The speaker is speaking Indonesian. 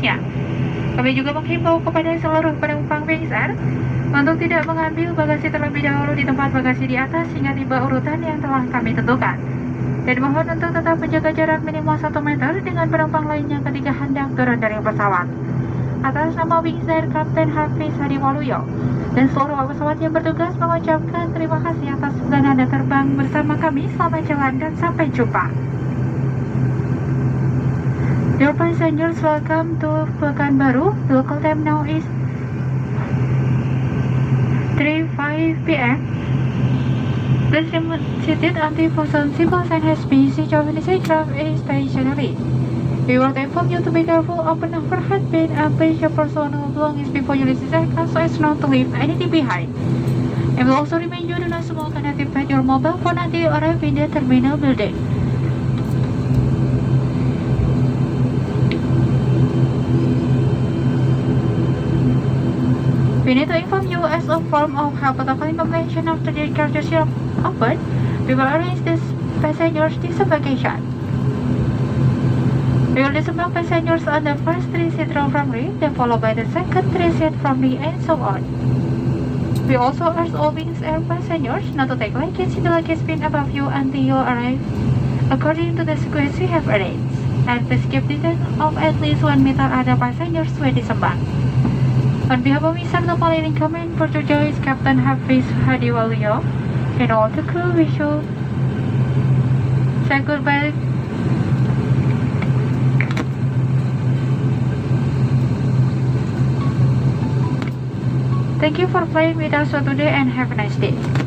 seterusnya. Kami juga menghimbau kepada seluruh penumpang Wings Air untuk tidak mengambil bagasi terlebih dahulu di tempat bagasi di atas hingga tiba urutan yang telah kami tentukan. Dan mohon untuk tetap menjaga jarak minimal 1 meter dengan penumpang lainnya ketika hendak turun dari pesawat. Atas nama Wings Air Kapten Hafiz Hadiwaluyo dan seluruh awak pesawat yang bertugas mengucapkan terima kasih atas dan Anda terbang bersama kami. Selamat jalan dan sampai jumpa. Dear passengers, welcome to Pekanbaru. The local time now is 3:05 p.m. Please remain seated until position signals and has been switched off. This aircraft is stationary. We want to inform you to be careful, open up your headband and place your personal belongings before you leave this aircraft so as not to leave anything behind. And we'll also remind you to not smoke and activate your mobile phone until you arrive in the terminal building. We need to inform you as a form of protocol information after the departure is open. We will arrange this passengers disembarkation. We will disembark passengers on the first 3 seat row from rear, then followed by the second 3 seat from rear, and so on. We also urge all Wings Air passengers not to take luggage in the luggage bin above you until you arrive according to the sequence we have arranged. And please keep distance of at least 1 meter other passengers when disembarked. On behalf of Mr. the following command for Joyce, Captain Hafiz Hadiwaluyo, and all the crew, we should say goodbye. Thank you for flying with us today and have a nice day.